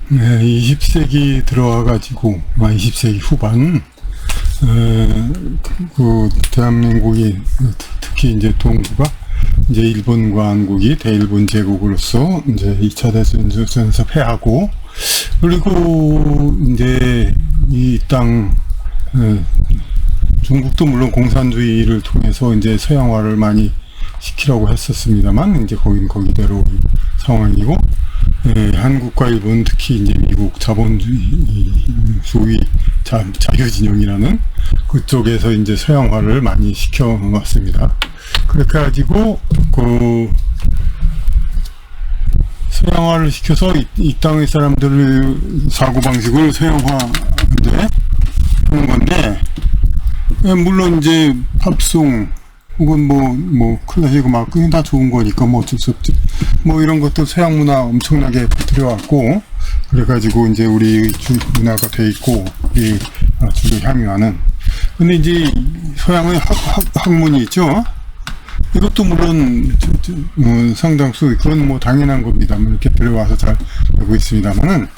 네, 20세기 들어와가지고, 20세기 후반, 대한민국이, 특히 이제 동부가, 이제 일본과 한국이 대일본 제국으로서, 이제 2차 대전에서 패하고, 그리고, 이제, 이 땅, 중국도 물론 공산주의를 통해서 이제 서양화를 많이 시키려고 했었습니다만, 이제 거긴 거기대로 상황이고, 한국과 일본, 특히 이제 미국 자본주의, 소위 자유진영이라는 그쪽에서 이제 서양화를 많이 시켜왔습니다. 그래가지고, 서양화를 시켜서 이 땅의 사람들의 사고방식을 서양화인데, 하는 건데, 물론 이제 팝송, 혹은 클래식 음악, 그게 다 좋은 거니까 어쩔 수 없지. 이런 것도 서양 문화 엄청나게 들여왔고, 그래가지고 이제 우리 문화가 돼 있고, 주로 향유하는. 근데 이제 서양의 학문이 있죠? 이것도 물론, 상당수, 그건 당연한 겁니다. 이렇게 들어와서 잘 되고 있습니다만은,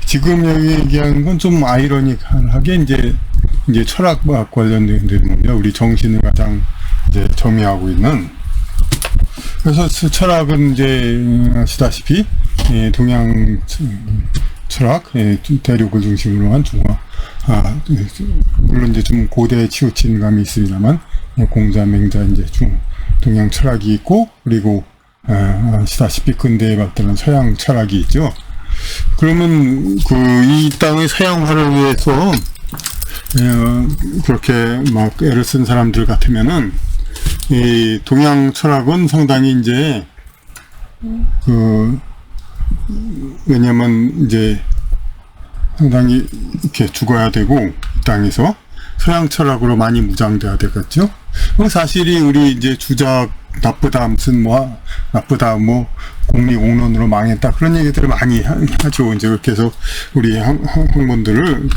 지금 여기 얘기하는 건 좀 아이러니하게 이제 철학과 관련된 겁니다. 우리 정신을 가장 이제 점유하고 있는. 그래서 철학은 이제 아시다시피 동양 철학, 대륙을 중심으로 한 물론 이제 좀 고대에 치우친 감이 있습니다만 공자, 맹자 이제 동양 철학이 있고, 그리고 아시다시피 근대에 발달한 서양 철학이 있죠. 그러면 이 땅의 서양화를 위해서 그렇게 막 애를 쓴 사람들 같으면은 이 동양 철학은 상당히 이제 왜냐면 이제 상당히 이렇게 죽어야 되고, 이 땅에서 서양 철학으로 많이 무장돼야 되겠죠. 사실이 우리 이제 주작 나쁘다, 나쁘다, 공리공론으로 망했다, 그런 얘기들을 많이 하죠. 이제 그렇게 해서 우리 학문들을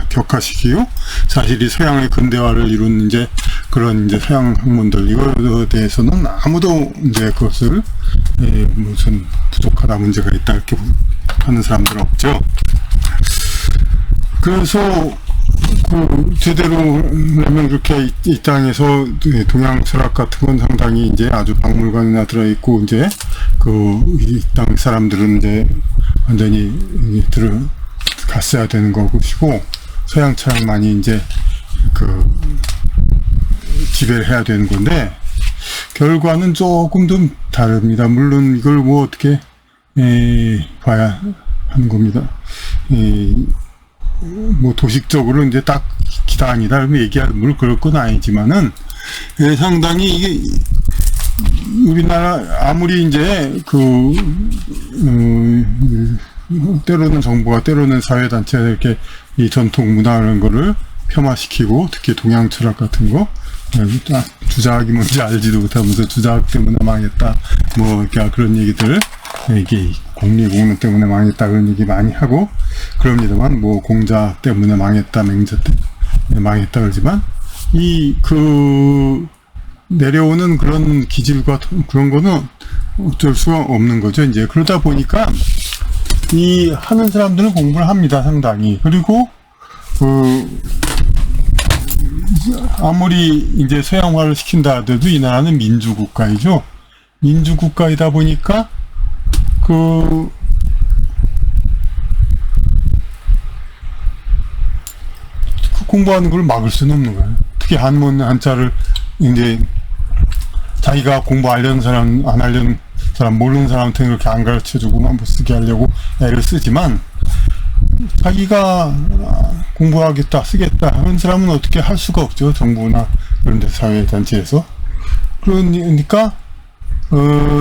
격화시키고, 사실이 서양의 근대화를 이룬 이제 그런 이제 서양 학문들, 이거에 대해서는 아무도 이제 그것을 무슨 부족하다, 문제가 있다, 이렇게 하는 사람들은 없죠. 그래서 제대로 하면 그렇게 이 땅에서 동양 철학 같은 건 상당히 이제 아주 박물관이나 들어있고, 이제 이 땅 사람들은 이제 완전히 갔어야 되는 것이고, 서양 철학만이 이제 지배를 해야 되는 건데, 결과는 조금 좀 다릅니다. 물론 이걸 어떻게 봐야 하는 겁니다. 도식적으로 이제 딱 기다 아니다, 그러면 얘기하면 그럴 건 아니지만은, 상당히 이게, 우리나라, 아무리 이제, 때로는 정부가, 때로는 사회단체가 이렇게 이 전통 문화 이런 거를 폄하시키고, 특히 동양 철학 같은 거, 주작이 뭔지 알지도 못하면서 주작 때문에 망했다, 그런 얘기들, 이게 공리공론 때문에 망했다, 그런 얘기 많이 하고 그럽니다만, 공자 때문에 망했다, 맹자 때문에 망했다 그러지만, 내려오는 그런 기질과 그런 거는 어쩔 수가 없는 거죠. 이제 그러다 보니까 하는 사람들은 공부를 합니다, 상당히. 그리고 아무리 이제 서양화를 시킨다 하더라도 이 나라는 민주국가이죠. 민주국가이다 보니까 공부하는 걸 막을 수는 없는 거예요. 특히 한자를 이제 자기가 공부하려는 사람, 안 하려는 사람, 모르는 사람한테 그렇게 안 가르쳐주고만 못 쓰게 하려고 애를 쓰지만, 자기가 공부하겠다, 쓰겠다 하는 사람은 어떻게 할 수가 없죠. 정부나 그런 데 사회단체에서. 그러니까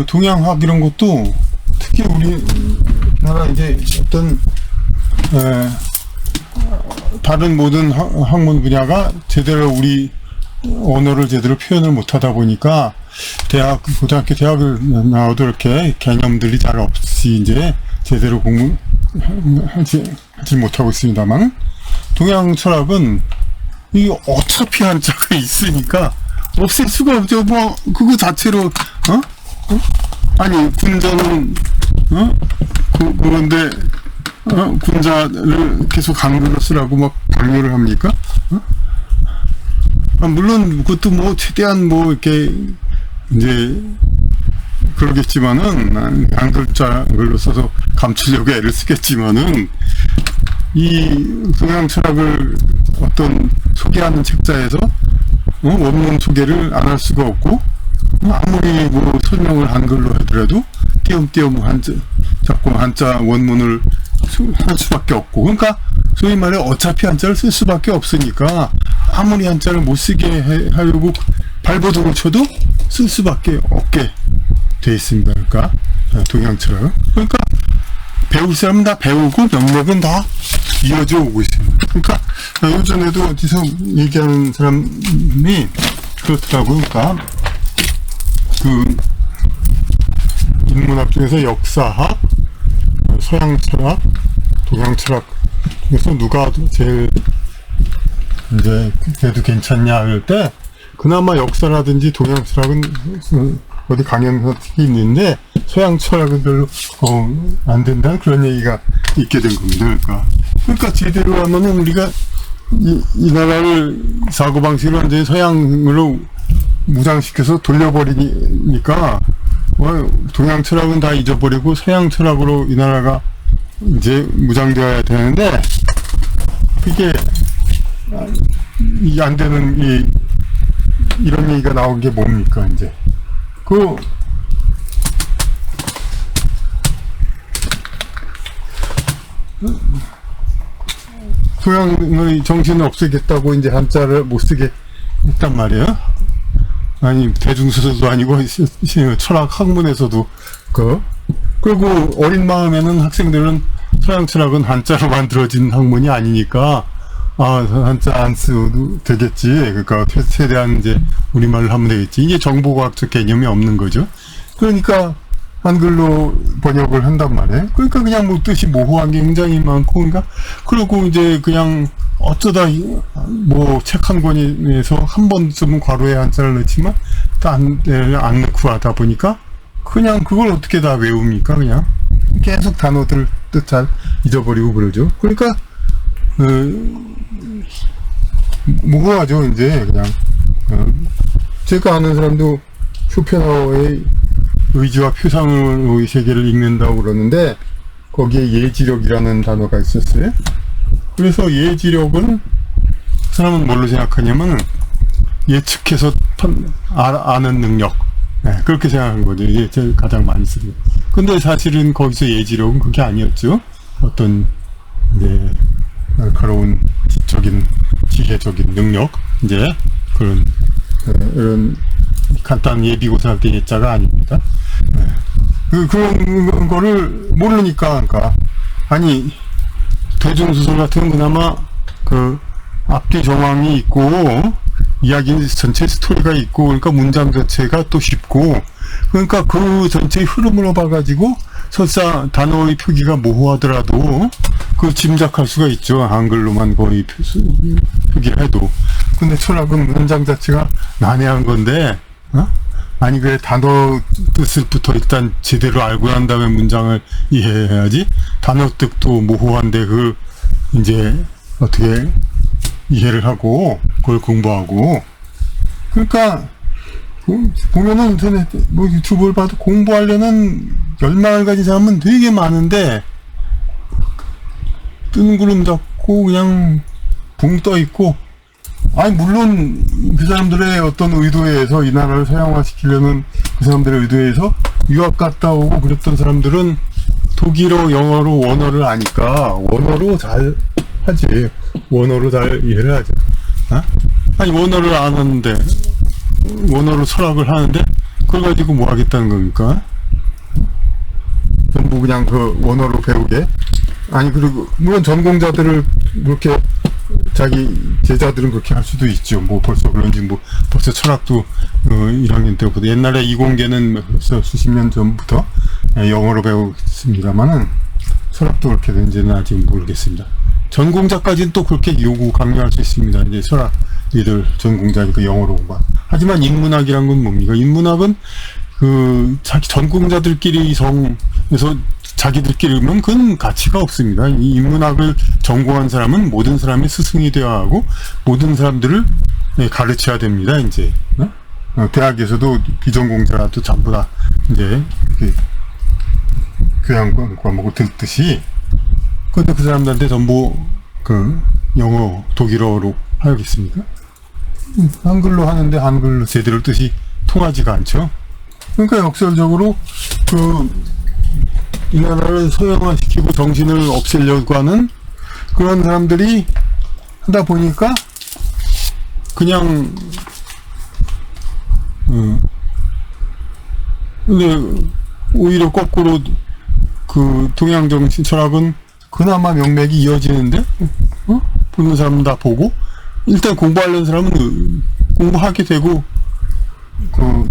동양학 이런 것도 특히 우리나라 이제 어떤 다른 모든 학문 분야가 제대로 우리 언어를 제대로 표현을 못하다 보니까 고등학교, 대학을 나와도 이렇게 개념들이 잘 없이 이제 제대로 하지 못하고 있습니다만, 동양 철학은 이게 어차피 한자가 있으니까 없앨 수가 없죠. 그거 자체로 아니 군자는 그런데 군자를 계속 한글로 쓰라고 막 강요를 합니까? 물론 그것도 뭐 최대한 뭐 이렇게 이제 그러겠지만은 한글로 써서 감추려고 애를 쓰겠지만은 이 동양 철학을 어떤 소개하는 책자에서 원문 소개를 안 할 수가 없고, 아무리 뭐 설명을 한글로 하더라도 띄엄띄엄 자꾸 한자 원문을 할 수밖에 없고, 그러니까 소위 말해 어차피 한자를 쓸 수밖에 없으니까 아무리 한자를 못 쓰게 하려고 발버둥을 쳐도 쓸 수밖에 없게 돼 있습니다. 그러니까 동양철학, 그러니까 배울 사람은 다 배우고 명맥은 다 이어져 오고 있습니다. 그러니까 요전에도 어디서 얘기하는 사람이 그렇더라고요. 그러니까 그 인문학 중에서 역사학, 서양철학, 동양철학 중에서 누가 제일 이제 그래도 괜찮냐 할 때, 그나마 역사라든지 동양철학은 어디 강연서 특히 있는데 서양철학은 별로 안 된다는 그런 얘기가 있게 된 겁니다. 그러니까 제대로 하면은 우리가 이 나라를 사고방식을 완전히 서양으로 무장시켜서 돌려버리니까 동양철학은 다 잊어버리고 서양철학으로 이 나라가 이제 무장되어야 되는데, 그게 이게 안 되는 이런 얘기가 나온 게 뭡니까? 이제 동양의 정신을 없애겠다고 이제 한자를 못 쓰게 했단 말이에요. 아니 대중서도 아니고 철학 학문에서도 그리고 어린 마음에는 학생들은 서양 철학은 한자로 만들어진 학문이 아니니까 한자 안 써도 되겠지. 그러니까 최대한 이제 우리말로 하면 되겠지. 이게 정보과학적 개념이 없는 거죠. 그러니까 한글로 번역을 한단 말이에요. 그러니까 그냥 뭐 뜻이 모호한 게 굉장히 많고, 그러니까 그리고 이제 그냥 어쩌다 뭐 책 한 권에서 한 번 쓰면 괄호에 한자를 넣지만 안 넣고 하다 보니까 그냥 그걸 어떻게 다 외웁니까? 그냥 계속 단어들 뜻 잘 잊어버리고 그러죠. 그러니까 모호하죠. 이제 그냥 제가 아는 사람도 쇼펜하우어의 의지와 표상의 세계를 읽는다고 그러는데 거기에 예지력이라는 단어가 있었어요. 그래서 예지력은 그 사람은 뭘로 생각하냐면 예측해서 아는 능력, 그렇게 생각한 거죠. 이게 제일 가장 많이 쓰는. 근데 사실은 거기서 예지력은 그게 아니었죠. 어떤 이제 날카로운 지적인 지혜적인 능력, 이제 그런 이런 간단한 예비고사 할 때 예자가 아닙니다. 그런 거를 모르니까, 그러니까 아니 대중소설 같은 그나마 그 앞뒤 정황이 있고 이야기 전체 스토리가 있고, 그러니까 문장 자체가 또 쉽고, 그러니까 그 전체의 흐름으로 봐가지고 설사 단어의 표기가 모호하더라도 그 짐작할 수가 있죠. 한글로만 거의 표기를 해도. 근데 철학은 문장 자체가 난해한 건데, 아니 그래 단어 뜻을부터 일단 제대로 알고 난 다음에 문장을 이해해야지. 단어 뜻도 모호한데 그걸 이제 어떻게 이해를 하고 그걸 공부하고. 그러니까 보면은 인터넷 뭐 유튜브를 봐도 공부하려는 열망을 가진 사람은 되게 많은데 뜨는 구름 잡고 그냥 붕 떠 있고, 아니 물론 그 사람들의 어떤 의도에 의해서 이 나라를 서양화시키려는 그 사람들의 의도에 의해서 유학 갔다 오고 그랬던 사람들은 독일어, 영어로 원어를 아니까 원어로 잘 하지. 원어로 잘 이해를 하죠. 아니 원어를 안 하는데 원어로 철학을 하는데 그걸 가지고 뭐 하겠다는 겁니까? 전부 그냥 그 원어로 배우게. 아니 그리고 물론 전공자들을 그렇게 자기 제자들은 그렇게 할 수도 있죠. 뭐 벌써 그런지 뭐 벌써 철학도 1학년 때부터, 옛날에 이공계는 벌써 수십 년 전부터 영어로 배웠습니다만은 철학도 그렇게 되는지는 아직 모르겠습니다. 전공자까지는 또 그렇게 요구 강요할 수 있습니다. 이제 철학 얘들 전공자니까 영어로 공부. 하지만 인문학이란 건 뭡니까? 인문학은 그 자기 전공자들끼리 성에서 자기들끼리 그러면 그건 가치가 없습니다. 이 인문학을 전공한 사람은 모든 사람의 스승이 되어야 하고 모든 사람들을 가르쳐야 됩니다. 이제 대학에서도 비전공자라도 전부 다 이제 교양 과목을 듣듯이, 근데 그 사람들한테 전부 그 영어, 독일어로 하겠습니까? 한글로 하는데 한글로 제대로 뜻이 통하지가 않죠. 그러니까 역설적으로 이 나라를 서양화시키고 정신을 없애려고 하는 그런 사람들이 하다 보니까 그냥 근데 오히려 거꾸로 그 동양 정신 철학은 그나마 명맥이 이어지는데 보는 사람은 다 보고 일단 공부하려는 사람은 공부하게 되고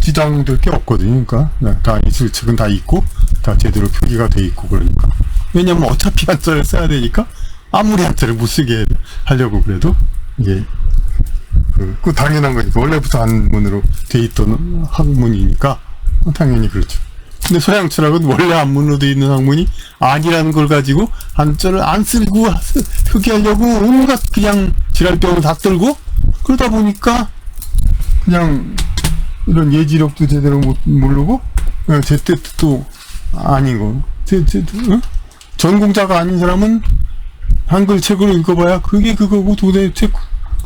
지장될 게 없거든요. 그러니까 다 있을 책은 다 있고 다 제대로 표기가 돼 있고 그러니까. 왜냐면 어차피 한자를 써야 되니까 아무리 한자를 못 쓰게 하려고 그래도 이게 그 당연한 거니까 원래부터 한문으로 돼 있던 학문이니까 당연히 그렇죠. 근데 서양 철학은 원래 한문으로 돼 있는 학문이 아니라는 걸 가지고 한자를 안 쓰고 표기하려고 온갖 그냥 지랄병을 다 떨고 그러다 보니까 그냥 이런 예지력도 제대로 모르고 제때 뜻도 아니고 전공자가 아닌 사람은 한글 책을 읽어봐야 그게 그거고 도대체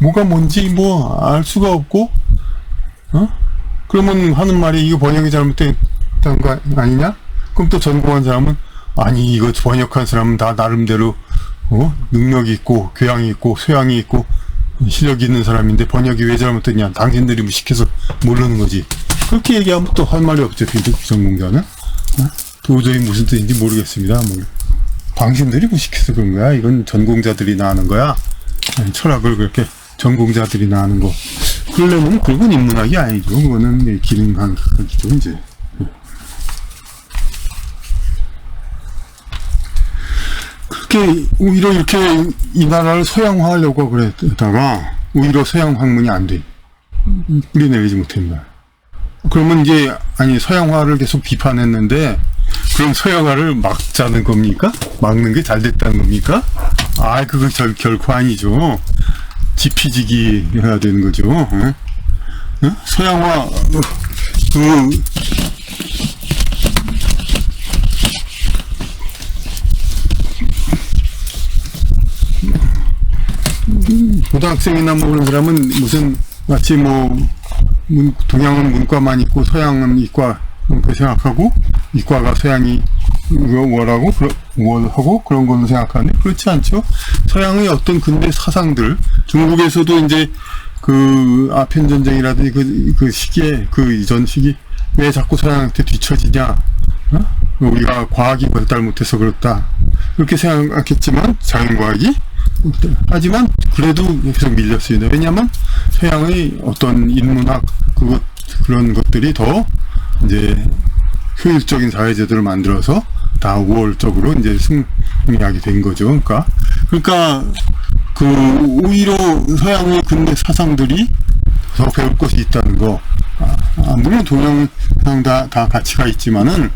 뭐가 뭔지 뭐 알 수가 없고 그러면 하는 말이 이거 번역이 잘못됐던 거 아니냐? 그럼 또 전공한 사람은 아니 이거 번역한 사람은 다 나름대로 능력이 있고 교양이 있고 소양이 있고 실력이 있는 사람인데 번역이 왜 잘못됐냐? 당신들이 무식해서 모르는 거지. 그렇게 얘기하면 또 할 말이 없죠. 전공자는 도저히 무슨 뜻인지 모르겠습니다. 뭐 당신들이 무식해서 그런 거야. 이건 전공자들이 나하는 거야. 철학을 그렇게 전공자들이 나하는 거. 그러려면 그건 인문학이 아니죠. 그거는 기능한 거죠. 이제. 그렇게 오히려 이렇게 이 나라를 서양화하려고 그랬다가 오히려 서양 학문이 안 돼. 뿌리 내리지 못합니다. 그러면 이제 아니 서양화를 계속 비판했는데 그럼 서양화를 막자는 겁니까? 막는 게 잘 됐다는 겁니까? 아, 그건 결코 아니죠. 지피지기 해야 되는 거죠. 서양화 고등학생이나 뭐 그런 사람은 무슨 마치 뭐 동양은 문과만 있고 서양은 이과 그렇게 생각하고 이과가 서양이 원하고 그런 걸로 생각하는데 그렇지 않죠. 서양의 어떤 근대 사상들 중국에서도 이제 그 아편 전쟁이라든지 그 시기에 그 이전 시기 왜 자꾸 서양한테 뒤처지냐? 우리가 과학이 발달 못해서 그렇다 그렇게 생각했지만 자연과학이 하지만 그래도 계속 밀렸습니다. 왜냐하면 서양의 어떤 인문학 그런 것들이 더 이제 효율적인 사회제도를 만들어서 다 우월적으로 이제 승리하게 된 거죠. 그러니까 그 오히려 서양의 근대 사상들이 더 배울 것이 있다는 거. 물론 동양상 다 가치가 있지만은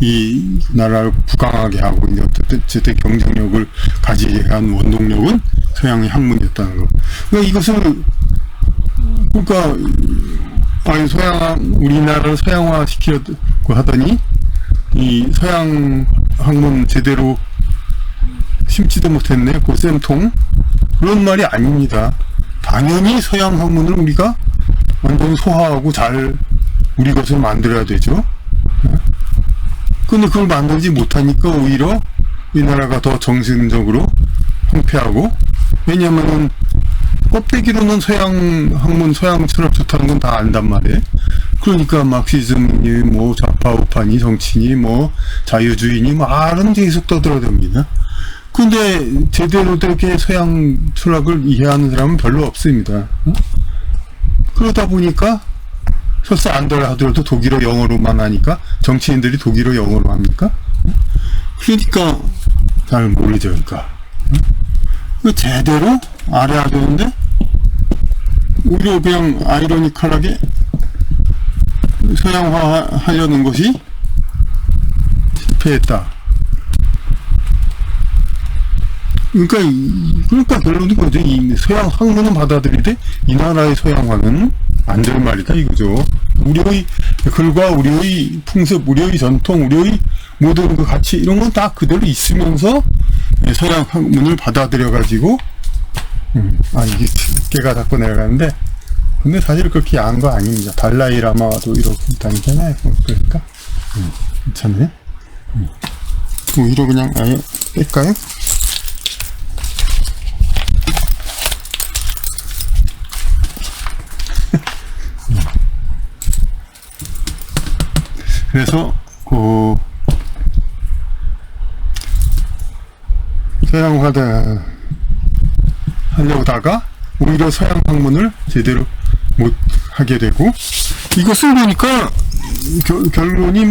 이 나라를 부강하게 하고 이제 어쨌든 경쟁력을 가지게 한 원동력은 서양의 학문이었다는 거. 그러니까 이것을 우리나라를 서양화 시키려고 하더니 이 서양 학문 제대로 심지도 못했네. 그 쌤통 그런 말이 아닙니다. 당연히 서양 학문을 우리가 완전히 소화하고 잘 우리 것을 만들어야 되죠. 근데 그걸 만들지 못하니까 오히려 이 나라가 더 정신적으로 황폐하고, 왜냐면은 껍데기로는 서양 학문, 서양 철학 좋다는 건 다 안단 말이에요. 그러니까 막시즘이 뭐 좌파 우파니 정치니 뭐 자유주의니 뭐 말은 계속 떠들어댑니다. 근데 제대로 되게 서양 철학을 이해하는 사람은 별로 없습니다. 그러다 보니까 설사 안더라 하더라도 독일어 영어로만 하니까 정치인들이 독일어 영어로 합니까? 그러니까 잘 모르죠. 그러니까 제대로 알아야 되는데 오히려 그냥 아이러니컬하게 서양화 하려는 것이 실패했다. 그러니까 결론은 뭐죠? 이 서양 학문은 받아들이되 이 나라의 서양화는 안 될 말이다 이거죠. 우리의 글과 우리의 풍습, 우리의 전통, 우리의 모든 그 가치 이런 건 다 그대로 있으면서 서양 학문을 받아들여 가지고 이게 깨가 자꾸 내려가는데 근데 사실 그렇게 야한 거 아닙니다. 달라이 라마도 이렇게 있다니까요. 그러니까 괜찮네. 오히려 그냥 아예 뺄까요? 그래서 서양화다 하려다가 오히려 서양 학문을 제대로 못 하게 되고 이것을 보니까 결론이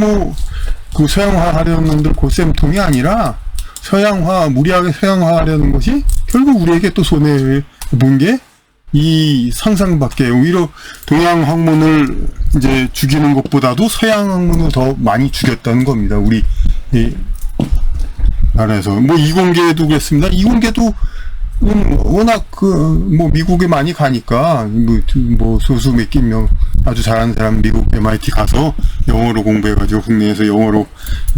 그 서양화 하려는 놈들 고쌤통이 아니라 무리하게 서양화 하려는 것이 결국 우리에게 또 손해를 본 게 이 상상밖에 오히려 동양 학문을 이제 죽이는 것보다도 서양 학문을 더 많이 죽였다는 겁니다. 우리 나라에서 이공계도 그랬습니다. 이공계도 워낙 미국에 많이 가니까 소수 몇 명 아주 잘하는 사람 미국 MIT 가서 영어로 공부해가지고 국내에서 영어로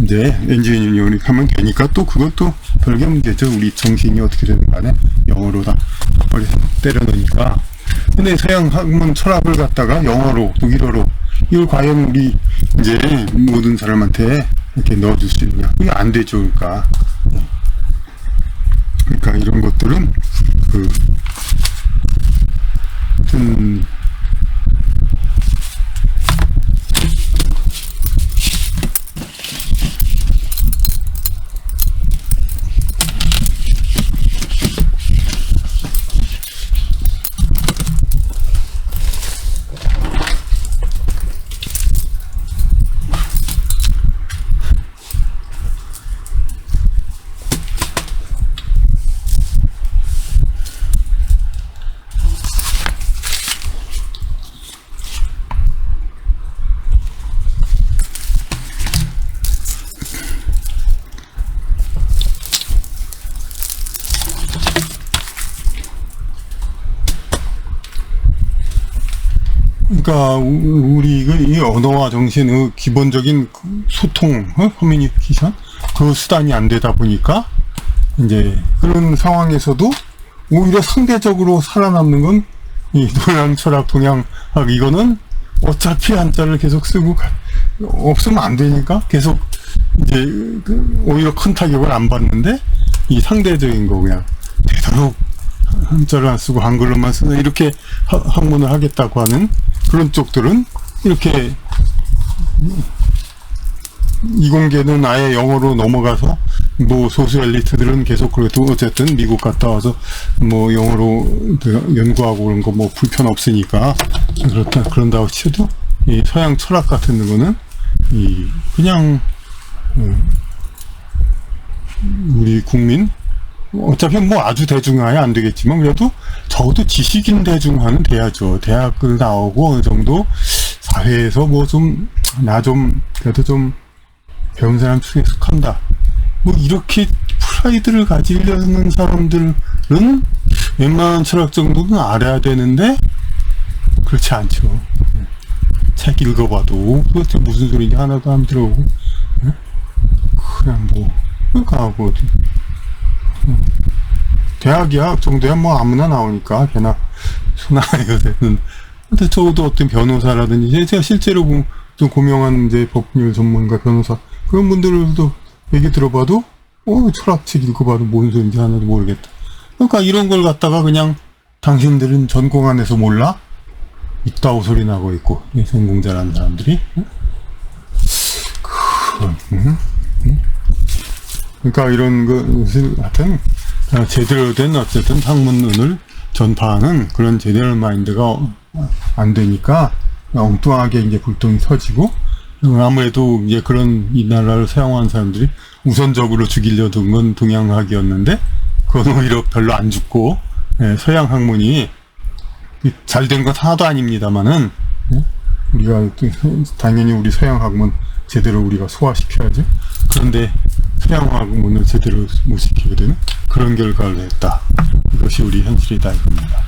이제 엔지니어링 하면 되니까 또 그것도 별개 문제죠. 우리 정신이 어떻게 되는 간에 영어로 다 머리 때려 넣으니까. 근데 서양 학문 철학을 갖다가 영어로 독일어로 이걸 과연 우리 이제 모든 사람한테 이렇게 넣어줄 수 있냐? 그게 안 되죠. 그러니까 이런 것들은 우리 이 언어와 정신의 기본적인 소통, 커뮤니케이션 그 수단이 안 되다 보니까 이제 그런 상황에서도 오히려 상대적으로 살아남는 건 이 동양 철학, 동양학 이거는 어차피 한자를 계속 쓰고 없으면 안 되니까 계속 이제 오히려 큰 타격을 안 받는데 이 상대적인 거 그냥 되도록 한자를 안 쓰고 한글로만 쓰는 이렇게 학문을 하겠다고 하는 그런 쪽들은 이렇게 이공계는 아예 영어로 넘어가서 소수 엘리트들은 계속 그래도 어쨌든 미국 갔다 와서 영어로 연구하고 그런 거 불편 없으니까 그런다고 치도 이 서양 철학 같은 거는 그냥 우리 국민 어차피 아주 대중화야 안 되겠지만 그래도 적어도 지식인 대중화는 돼야죠. 대학을 나오고 어느 정도 사회에서 그래도 좀 배운 사람 중에 속한다. 이렇게 프라이드를 가지려는 사람들은 웬만한 철학 정도는 알아야 되는데 그렇지 않죠. 책 읽어봐도 도대체 무슨 소리인지 하나도 안 들어오고 그냥 그러니까 대학이야 정도야 아무나 나오니까 걔나 소나이가 되는. 근데 적어도 어떤 변호사라든지 제가 실제로 좀 고명한 이제 법률 전문가 변호사 그런 분들도 얘기 들어봐도 철학책 읽어봐도 뭔 소리인지 하나도 모르겠다. 그러니까 이런 걸 갖다가 그냥 당신들은 전공 안 해서 몰라? 있다고 소리 나고 있고 전공 잘하는 사람들이 그러니까 이런 것을 하여튼 제대로 된 어쨌든 학문을 전파하는 그런 제대로 마인드가 안 되니까 엉뚱하게 이제 불똥이 터지고 아무래도 이제 그런 이 나라를 사용한 사람들이 우선적으로 죽이려던 건 동양학이었는데 그건 오히려 별로 안 죽고 서양 학문이 잘 된 건 하나도 아닙니다만은 우리가 당연히 우리 서양 학문 제대로 우리가 소화시켜야죠. 그런데 서양화문을 제대로 못 시키게 되는 그런 결과를 냈다. 이것이 우리 현실이다 이겁니다.